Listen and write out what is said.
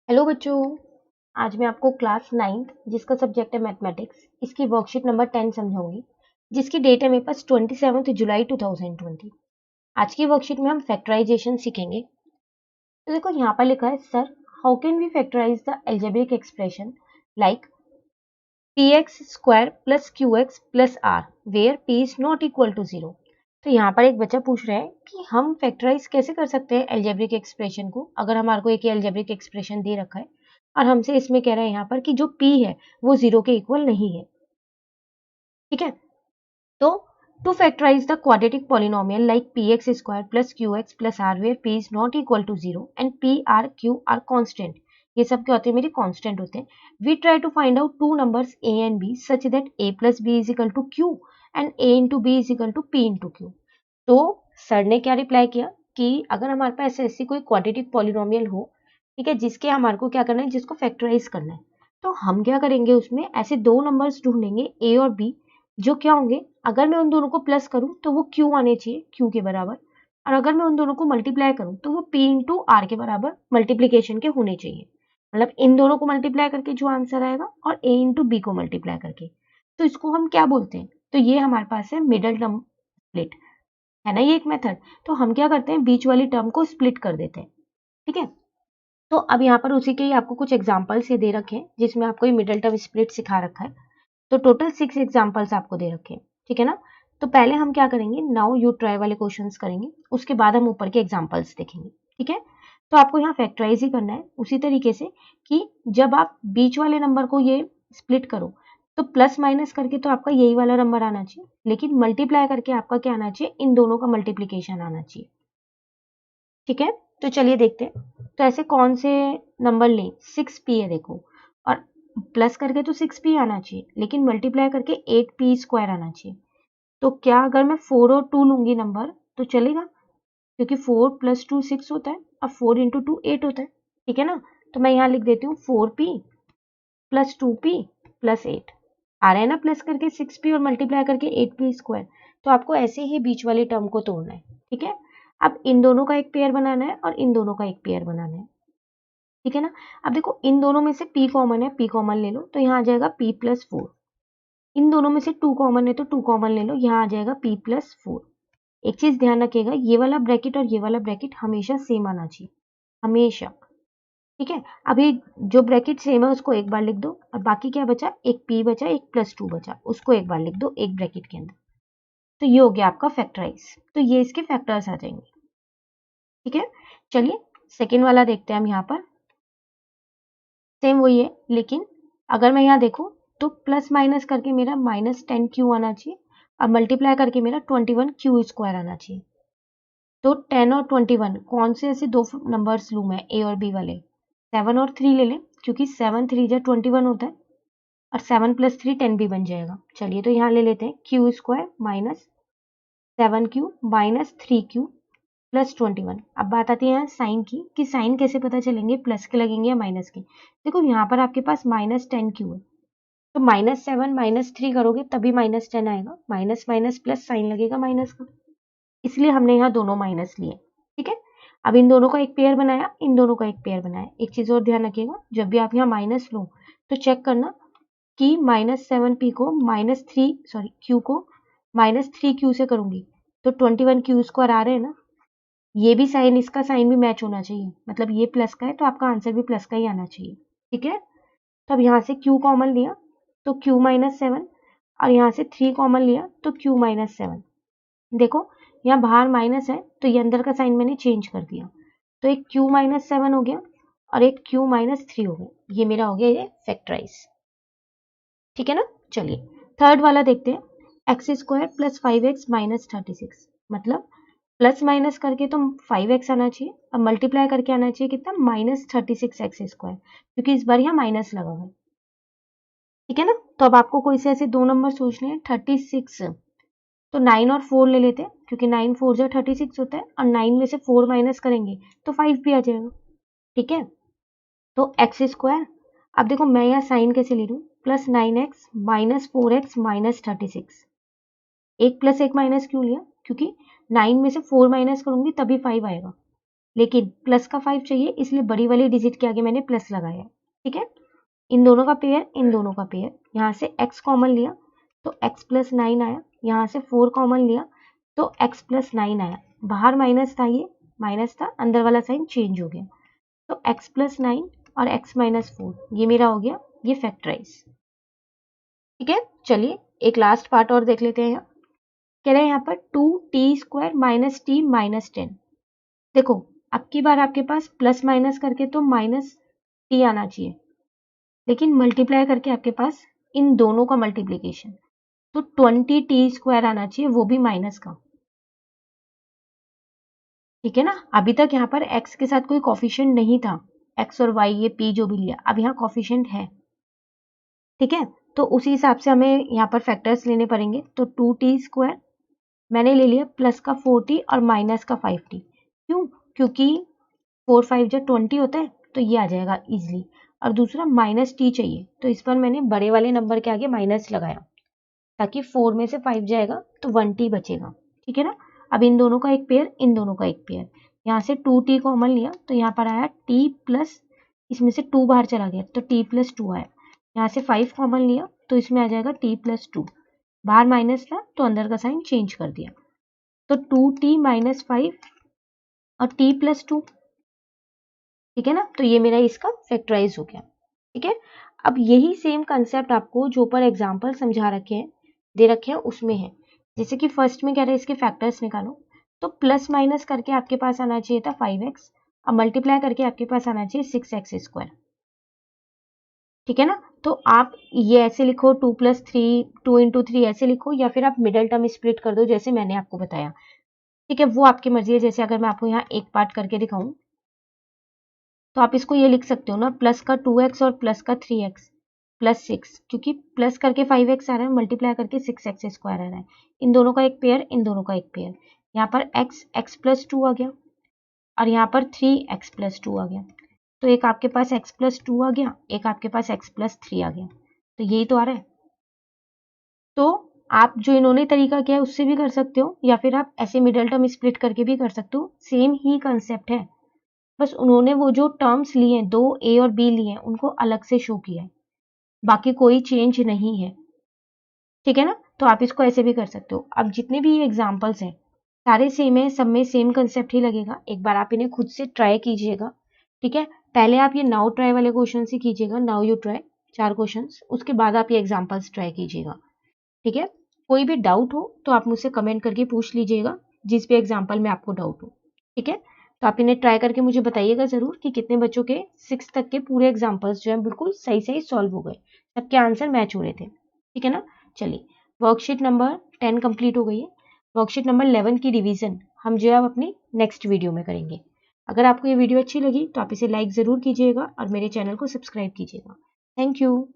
Hello बच्चों। आज मैं आपको क्लास 9th जिसका सब्जेक्ट है मैथमेटिक्स इसकी वर्कशीट नंबर 10 समझाऊंगी, जिसकी डेट है मेरे पास 27 जुलाई 2020। आज की वर्कशीट में हम फैक्टराइजेशन सीखेंगे। तो देखो यहाँ पर लिखा है, sir how can we factorise the algebraic expression like px square plus qx plus r where p is not equal to 0। तो यहाँ पर एक बच्चा पूछ रहा है कि हम फैक्टराइज कैसे कर सकते हैं अलजेब्रिक एक्सप्रेशन को, अगर हमारे को एक अलजेब्रिक एक्सप्रेशन दे रखा है और हमसे इसमें कह रहा है यहाँ पर कि जो p है वो 0 के इक्वल नहीं है। ठीक है, तो to factorise the quadratic polynomial like px square plus qx plus r where p is not equal to 0 and p r q are constant, ये सब क्या होते हैं, मेरे कांस्टेंट होते हैं। We try to find out two numbers a and b such that a plus b is equal to q and a into b is equal to p into q। तो sir ने क्या reply किया कि अगर हमारे पास ऐसी कोई quadratic polynomial हो, ठीक है, जिसके हमारे को क्या करना है, जिसको फैक्टराइज करना है, तो हम क्या करेंगे, उसमें ऐसे दो नंबर्स ढूंढेंगे a और b, जो क्या होंगे, अगर मैं उन दोनों को प्लस करूं तो वो q आने चाहिए, q के बराबर, और अगर मैं उन दोनों को मल्टीप्लाई करूं तो वो p इंटू आर के बराबर मल्टीप्लीकेशन के होने चाहिए। मतलब इन दोनों को मल्टीप्लाई करके जो आंसर आएगा और a इंटू बी को मल्टीप्लाई करके, तो इसको हम क्या बोलते हैं, तो ये हमारे पास है मिडल टर्म स्प्लिट, है ना, ये एक मेथड। तो हम क्या करते हैं, बीच वाली टर्म को स्प्लिट कर देते हैं। ठीक है, तो अब यहाँ पर उसी के ही आपको कुछ एग्जांपल्स ये दे रखे हैं जिसमें आपको ये मिडल टर्म स्प्लिट सिखा रखा है। तो टोटल 6 एग्जांपल्स आपको दे रखे हैं, ठीक है ना। तो पहले हम क्या करेंगे, नाउ यू ट्राई वाले क्वेश्चंस करेंगे, उसके बाद हम ऊपर के एग्जांपल्स देखेंगे। ठीक है, तो आपको यहाँ फैक्टराइज ही करना है उसी तरीके से कि जब आप बीच वाले नंबर को ये स्प्लिट करो तो प्लस माइनस करके तो आपका यही वाला नंबर आना चाहिए, लेकिन मल्टीप्लाई करके आपका क्या आना चाहिए, इन दोनों का मल्टीप्लीकेशन आना चाहिए। ठीक है, तो चलिए देखते हैं। तो ऐसे कौन से नंबर लें, 6p है देखो, और प्लस करके तो 6p आना चाहिए, लेकिन मल्टीप्लाई करके 8p स्क्वायर आना चाहिए। तो क्या अगर मैं 4 और 2 लूंगी नंबर तो चलेगा, क्योंकि 4 प्लस 2 6 होता है और 4 इंटू 2 8 होता है। ठीक है ना, तो मैं यहाँ लिख देती हूँ 4p प्लस 2p प्लस 8, आ रहा है ना, प्लस करके 6p और मल्टीप्लाई करके 8p स्क्वायर। तो आपको ऐसे ही बीच वाली टर्म को तोड़ना है। ठीक है, अब इन दोनों का एक पेयर बनाना है और इन दोनों का एक पेयर बनाना है। ठीक है ना, अब देखो इन दोनों में से p कॉमन है, p कॉमन ले लो तो यहाँ आ जाएगा p प्लस 4। इन दोनों में से 2 कॉमन है तो 2 कॉमन ले लो, यहाँ आ जाएगा p प्लस 4। एक चीज ध्यान रखिएगा, ये वाला ब्रैकेट और ये वाला ब्रैकेट हमेशा सेम आना चाहिए, हमेशा। ठीक है, अभी जो ब्रैकेट सेम है उसको एक बार लिख दो, और बाकी क्या बचा, एक p बचा, एक प्लस 2 बचा, उसको एक बार लिख दो एक ब्रैकेट के अंदर। तो ये हो गया आपका फैक्टराइज, तो ये इसके फैक्टर्स आ जाएंगे। ठीक है, चलिए सेकेंड वाला देखते हैं हम। यहाँ पर सेम वही है, लेकिन अगर मैं यहाँ देखूँ तो प्लस माइनस करके मेरा -10q आना चाहिए और मल्टीप्लाई करके मेरा 21q स्क्वायर आना चाहिए। तो 10 और 21 कौन से ऐसे दो नंबर्स लूँ मैं, ए और बी वाले, 7 और 3 ले लें, क्योंकि 7 3 जा 21 होता है और 7 प्लस 3 10 भी बन जाएगा। चलिए तो यहाँ ले लेते हैं q square minus 7q minus 3q plus 21। अब बात आती है यहाँ साइन की, कि साइन कैसे पता चलेंगे, प्लस के लगेंगे या माइनस के। देखो यहाँ पर आपके पास -10q है, तो -7 -3 करोगे तभी -10 आएगा, माइनस माइनस प्लस साइन लगेगा माइनस का, इसलिए हमने यहाँ दोनों माइनस लिए। ठीक है, अब इन दोनों का एक पेयर बनाया, इन दोनों का एक पेयर बनाया। एक चीज और ध्यान रखिएगा, जब भी आप यहाँ माइनस लो तो चेक करना कि -7p को q को -3q से करूंगी तो 21q स्क्वायर आ रहे हैं ना, ये भी साइन, इसका साइन भी मैच होना चाहिए, मतलब ये प्लस का है तो आपका आंसर भी प्लस का ही आना चाहिए। ठीक है, तो अब यहाँ से q कॉमन लिया तो q -7, और यहाँ से 3 कॉमन लिया तो q -7। देखो यहाँ बाहर माइनस है तो ये अंदर का साइन मैंने चेंज कर दिया, तो एक q -7 हो गया और एक q -3 हो गया, ये मेरा हो गया ये फैक्टराइज। ठीक है ना, चलिए थर्ड वाला देखते हैं, x square plus 5x minus 36, मतलब प्लस माइनस करके तो 5x आना चाहिए और मल्टीप्लाई करके आना चाहिए कितना, -36x स्क्वायर, क्योंकि इस बार यहाँ माइनस लगा हुआ है। ठीक है ना, तो अब आपको कोई से ऐसे दो नंबर सोचने हैं, 36, तो 9 और 4 ले लेते हैं, क्योंकि 9 4 जा 36 होता है और 9 में से 4 माइनस करेंगे तो 5 भी आ जाएगा। ठीक है, तो एक्स स्क्वायर, अब देखो मैं यहाँ साइन कैसे ले लूँ, +9x माइनस 4x माइनस 36, एक प्लस एक माइनस क्यों लिया, क्योंकि 9 में से 4 माइनस करूंगी तभी 5 आएगा, लेकिन प्लस का 5 चाहिए, इसलिए बड़ी वाली डिजिट के आगे मैंने प्लस लगाया। ठीक है, इन दोनों का पेयर, इन दोनों का पेयर, यहाँ से x कॉमन लिया तो x प्लस 9 आया, यहाँ से 4 कॉमन लिया तो x प्लस 9 आया। बाहर माइनस था, ये माइनस था, अंदर वाला साइन चेंज हो गया, तो x प्लस 9 और x माइनस 4, ये मेरा हो गया ये फैक्टराइज। ठीक है, चलिए एक लास्ट पार्ट और देख लेते हैं। यहाँ कह रहे हैं यहाँ पर 2t² माइनस टी माइनस 10। देखो अब की बार आपके पास प्लस माइनस करके तो माइनस टी आना चाहिए, लेकिन मल्टीप्लाई करके आपके पास इन दोनों का मल्टीप्लीकेशन, तो 20t² आना चाहिए, वो भी माइनस का। ठीक है ना, अभी तक यहाँ पर x के साथ कोई कॉफिशिएंट नहीं था, x और y ये p जो भी लिया, अब यहाँ कॉफिशिएंट है। ठीक है, तो उसी हिसाब से हमें यहाँ पर फैक्टर्स लेने पड़ेंगे। तो 2t² मैंने ले लिया प्लस का 4t और माइनस का 5t। क्यों? क्योंकि 4 5 जब 20 होता है तो ये आ जाएगा इजिली। और दूसरा माइनस टी चाहिए, तो इस पर मैंने बड़े वाले नंबर के आगे माइनस लगाया, ताकि 4 में से 5 जाएगा तो 1t बचेगा। ठीक है ना, अब इन दोनों का एक पेयर, इन दोनों का एक पेयर, यहाँ से 2t कॉमन लिया तो यहाँ पर आया t प्लस, इसमें से 2 बाहर चला गया तो t प्लस 2 आया। यहाँ से 5 कॉमन लिया तो इसमें आ जाएगा t प्लस 2, बाहर माइनस था तो अंदर का साइन चेंज कर दिया, तो 2t माइनस 5 और t प्लस 2। ठीक है ना, तो ये मेरा इसका फैक्टराइज हो गया। ठीक है, अब यही सेम कंसेप्ट आपको जो ऊपर एग्जाम्पल समझा रखे हैं, दे रखे हैं, उसमें है। जैसे कि फर्स्ट में कह रहे हैं इसके फैक्टर्स निकालो, तो प्लस माइनस करके आपके पास आना चाहिए था 5x, अब मल्टीप्लाई करके आपके पास आना चाहिए 6x²। ठीक है ना, तो आप ये ऐसे लिखो 2 + 3, 2 × 3 ऐसे लिखो, या फिर आप मिडल टर्म स्प्लिट कर दो जैसे मैंने आपको बताया। ठीक है, वो आपकी मर्जी है। जैसे अगर मैं आपको यहाँ एक पार्ट करके दिखाऊं, तो आप इसको ये लिख सकते हो ना, प्लस का 2x और प्लस का 3x प्लस 6, क्योंकि प्लस करके 5x आ रहा है, मल्टीप्लाई करके 6x² आ रहा है। इन दोनों का एक पेयर, इन दोनों का एक पेयर, यहाँ पर x प्लस 2 आ गया और यहाँ पर 3x प्लस 2 आ गया, तो एक आपके पास x प्लस 2 आ गया, एक आपके पास x प्लस 3 आ गया, तो यही तो आ रहा है। तो आप जो इन्होंने तरीका किया है उससे भी कर सकते हो, या फिर आप ऐसे मिडल टर्म स्प्लिट करके भी कर सकते हो, सेम ही कंसेप्ट है, बस उन्होंने वो जो टर्म्स लिए हैं, दो ए और बी लिए हैं, उनको अलग से शो किया है, बाकी कोई चेंज नहीं है। ठीक है ना, तो आप इसको ऐसे भी कर सकते हो। अब जितने भी ये एग्जाम्पल्स हैं सारे सेम है, सब में सेम कंसेप्ट ही लगेगा। एक बार आप इन्हें खुद से ट्राई कीजिएगा। ठीक है, पहले आप ये नाउ ट्राई वाले क्वेश्चन ही कीजिएगा, नाउ यू ट्राई 4 क्वेश्चन, उसके बाद आप ये एग्जाम्पल्स ट्राई कीजिएगा। ठीक है, कोई भी डाउट हो तो आप मुझसे कमेंट करके पूछ लीजिएगा, जिस भी एग्जाम्पल में आपको डाउट हो। ठीक है, तो आप इन्हें ट्राई करके मुझे बताइएगा जरूर कि कितने बच्चों के 6 तक के पूरे एग्जाम्पल्स जो है बिल्कुल सही सही सॉल्व हो गए, सबके आंसर मैच हो रहे थे। ठीक है ना, चलिए वर्कशीट नंबर 10 कंप्लीट हो गई है। वर्कशीट नंबर 11 की रिवीजन हम जो है अब अपनी नेक्स्ट वीडियो में करेंगे। अगर आपको ये वीडियो अच्छी लगी तो आप इसे लाइक ज़रूर कीजिएगा और मेरे चैनल को सब्सक्राइब कीजिएगा। Thank you.